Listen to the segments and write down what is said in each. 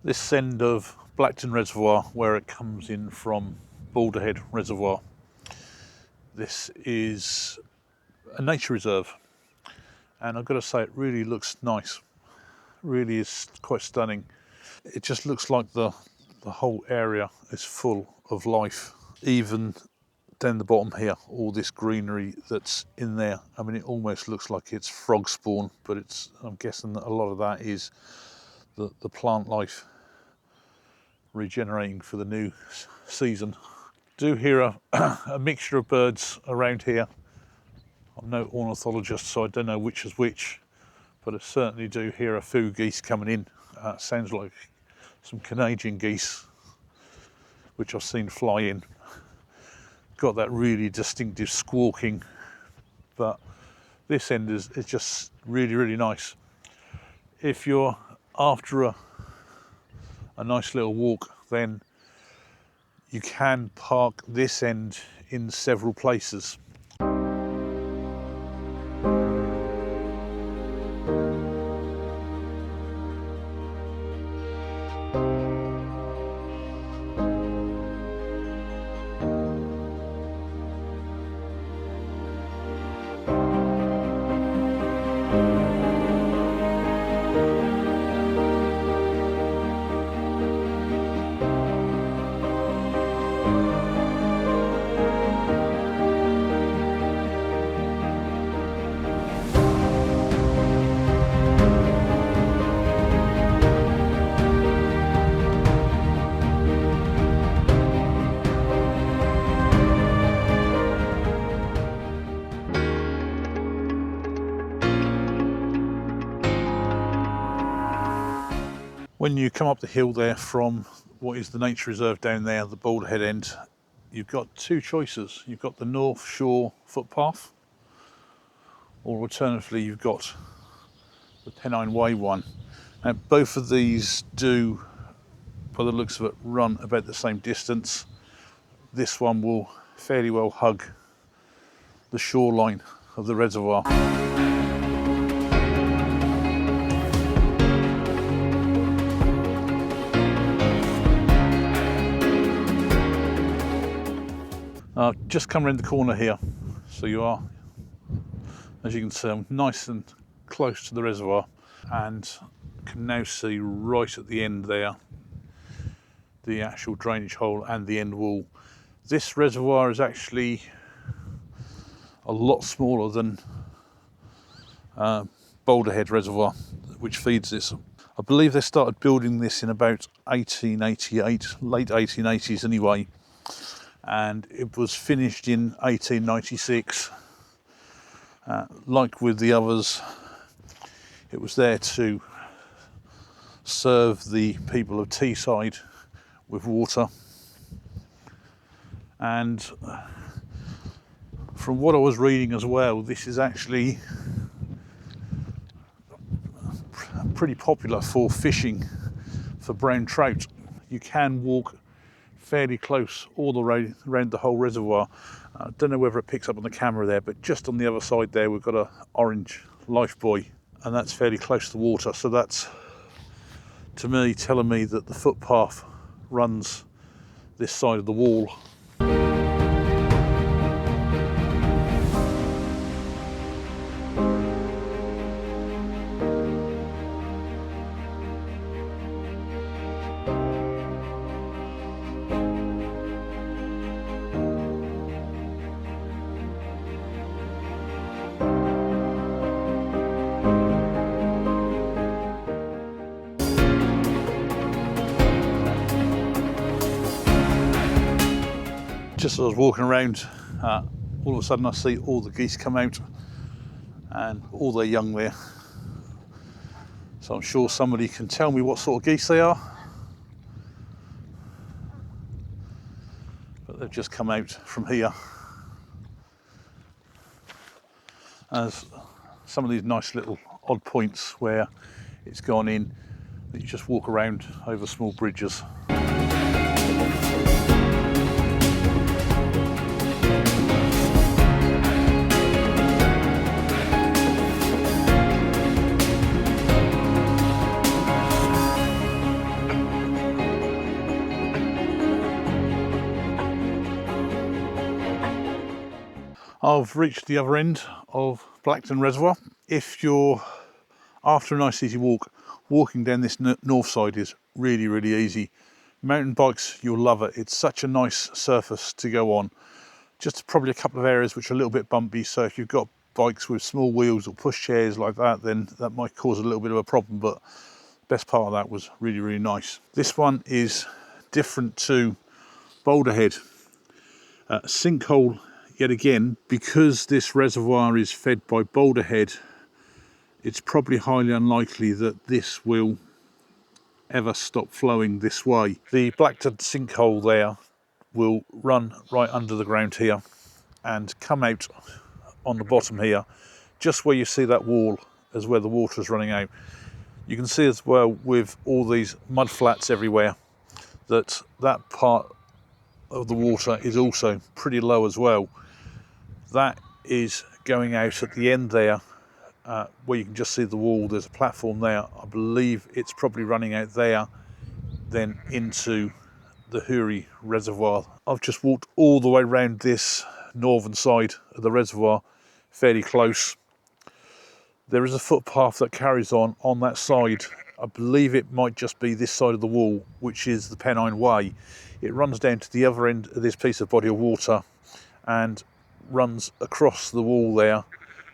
This end of Blackton Reservoir, where it comes in from Blderhead Reservoir, this is a nature reserve, and I've got to say it really looks nice. Really is quite stunning. It just looks like the whole area is full of life. Even down the bottom here, all this greenery that's in there. I mean, it almost looks like it's frog spawn, but I'm guessing that a lot of that is the plant life regenerating for the new season. Do hear a mixture of birds around here. I'm no ornithologist, so I don't know which is which, but I certainly do hear a few geese coming in. Sounds like some Canadian geese, which I've seen fly in. Got that really distinctive squawking, but this end is just really, really nice. If you're after a nice little walk, then you can park this end in several places. When you come up the hill there from what is the nature reserve down there, the Blderhead end, you've got two choices. You've got the North Shore footpath, or alternatively you've got the Pennine Way one. Now both of these do, by the looks of it, run about the same distance. This one will fairly well hug the shoreline of the reservoir. Just come around the corner here, so you are, as you can see, I'm nice and close to the reservoir, and can now see right at the end there the actual drainage hole and the end wall. This reservoir is actually a lot smaller than Blderhead Reservoir, which feeds this. I believe they started building this in about 1888, late 1880s anyway, and it was finished in 1896. Like with the others, it was there to serve the people of Teesside with water. And from what I was reading as well, this is actually pretty popular for fishing for brown trout. You can walk fairly close all the way around the whole reservoir. I don't know whether it picks up on the camera there, but just on the other side there we've got an orange life buoy, and that's fairly close to the water. So that's, to me, telling me that the footpath runs this side of the wall. Just as I was walking around, all of a sudden I see all the geese come out, and all their young there. So I'm sure somebody can tell me what sort of geese they are. But they've just come out from here. There's some of these nice little odd points where it's gone in, that you just walk around over small bridges. I've reached the other end of Blackton Reservoir. If you're after a nice easy walk, walking down this north side is really, really easy. Mountain bikes, you'll love it. It's such a nice surface to go on. Just probably a couple of areas which are a little bit bumpy, so if you've got bikes with small wheels or pushchairs like that, then that might cause a little bit of a problem, but the best part of that was really, really nice. This one is different to Blderhead. Sinkhole yet again, because this reservoir is fed by Blderhead, it's probably highly unlikely that this will ever stop flowing this way. The Blackton sinkhole there will run right under the ground here and come out on the bottom here, just where you see that wall as where the water is running out. You can see as well with all these mud flats everywhere that that part of the water is also pretty low as well. That is going out at the end there, where you can just see the wall. There's a platform there. I believe it's probably running out there, then into the Blderhead Reservoir. I've just walked all the way around this northern side of the reservoir, fairly close. There is a footpath that carries on that side. I believe it might just be this side of the wall, which is the Pennine Way. It runs down to the other end of this piece of body of water and runs across the wall there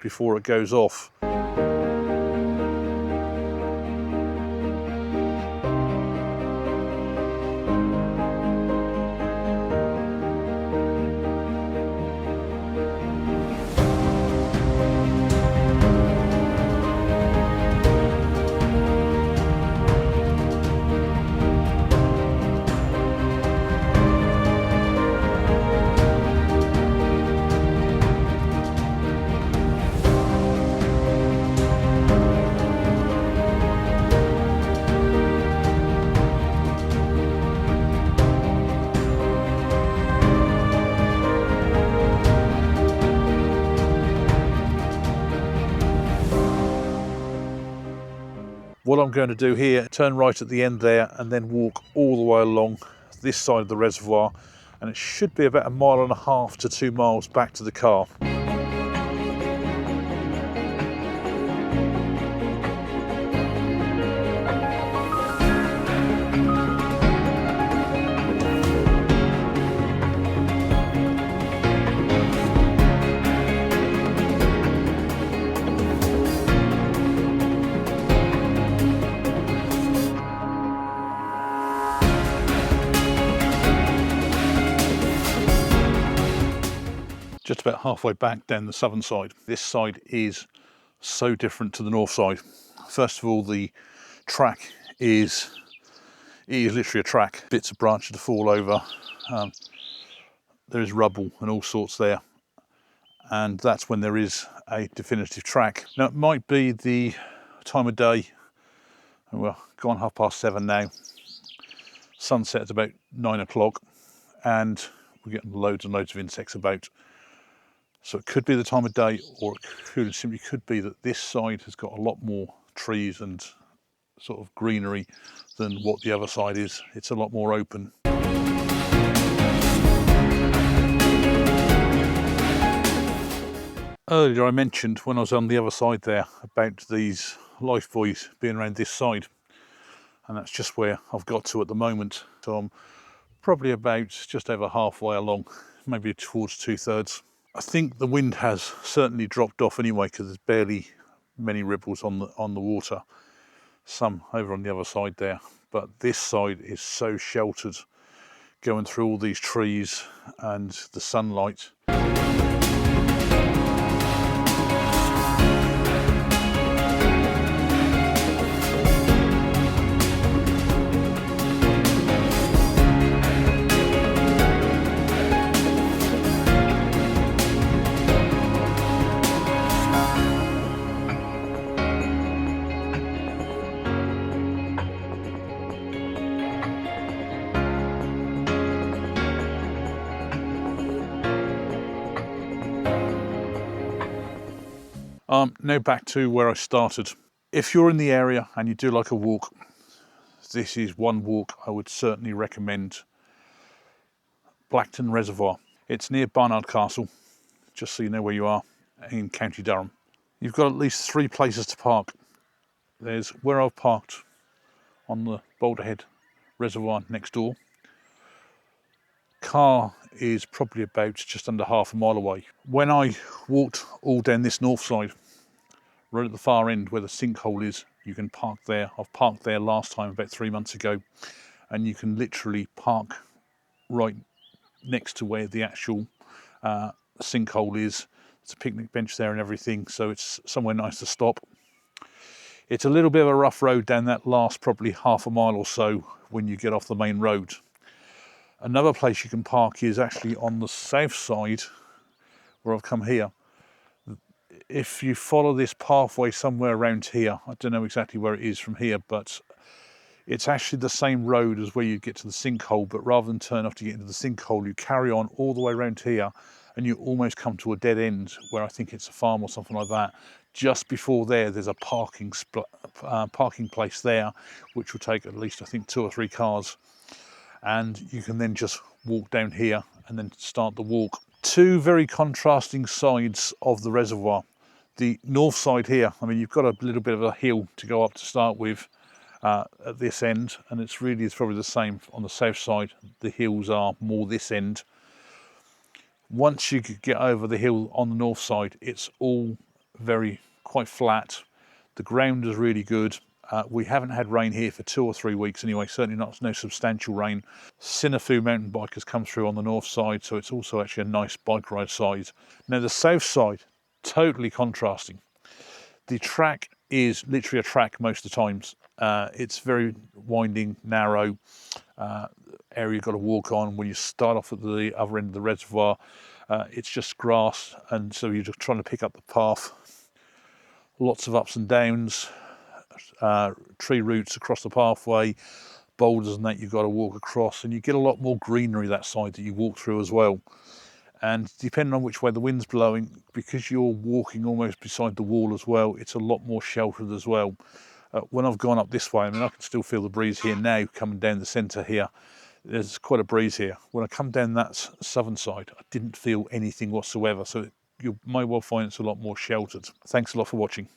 before it goes off. What I'm going to do here, turn right at the end there and then walk all the way along this side of the reservoir, and it should be about 1.5 miles to 2 miles back to the car. Just about halfway back down the southern side. This side is so different to the north side. First of all, the track is literally a track. Bits of branches to fall over. There is rubble and all sorts there. And that's when there is a definitive track. Now, it might be the time of day. Well, gone 7:30 now. Sunset at about 9 o'clock. And we're getting loads and loads of insects about. So it could be the time of day, or it simply could be that this side has got a lot more trees and sort of greenery than what the other side is. It's a lot more open. Earlier I mentioned when I was on the other side there about these life buoys being around this side, and that's just where I've got to at the moment. So I'm probably about just over halfway along, maybe towards 2/3. I think the wind has certainly dropped off anyway, because there's barely many ripples on the water. Some over on the other side there, but this side is so sheltered, going through all these trees and the sunlight. Now back to where I started. If you're in the area and you do like a walk, this is one walk I would certainly recommend. Blackton Reservoir. It's near Barnard Castle. just so you know where you are in County Durham. You've got at least 3 places to park. There's where I've parked on the Blderhead Reservoir next door. Car is probably about just under half a mile away. When I walked all down this north side, right at the far end where the sinkhole is, you can park there. I've parked there last time about 3 months ago, and you can literally park right next to where the actual sinkhole is. There's a picnic bench there and everything, so it's somewhere nice to stop. It's a little bit of a rough road down that last probably half a mile or so when you get off the main road. Another place you can park is actually on the south side where I've come here. If you follow this pathway somewhere around here, I don't know exactly where it is from here, but it's actually the same road as where you get to the sinkhole, but rather than turn off to get into the sinkhole, you carry on all the way around here and you almost come to a dead end where I think it's a farm or something like that. Just before there's a parking place there, which will take at least, I think, 2 or 3 cars. And you can then just walk down here and then start the walk. 2 very contrasting sides of the reservoir. The north side here, I mean, you've got a little bit of a hill to go up to start with at this end, and it's probably the same on the south side. The hills are more this end. Once you get over the hill on the north side, it's all quite flat. The ground is really good. We haven't had rain here for 2 or 3 weeks anyway, certainly no substantial rain. Sinafu mountain bikers come through on the north side, so it's also actually a nice bike ride side. Now the south side, totally contrasting. The track is literally a track most of the times. It's very winding, narrow area you've got to walk on. When you start off at the other end of the reservoir, it's just grass, and so you're just trying to pick up the path. Lots of ups and downs, tree roots across the pathway, boulders and that you've got to walk across, and you get a lot more greenery that side that you walk through as well. And depending on which way the wind's blowing, because you're walking almost beside the wall as well, it's a lot more sheltered as well. When I've gone up this way, I mean, I can still feel the breeze here now coming down the centre here. There's quite a breeze here. When I come down that southern side, I didn't feel anything whatsoever, so you may well find it's a lot more sheltered. Thanks a lot for watching.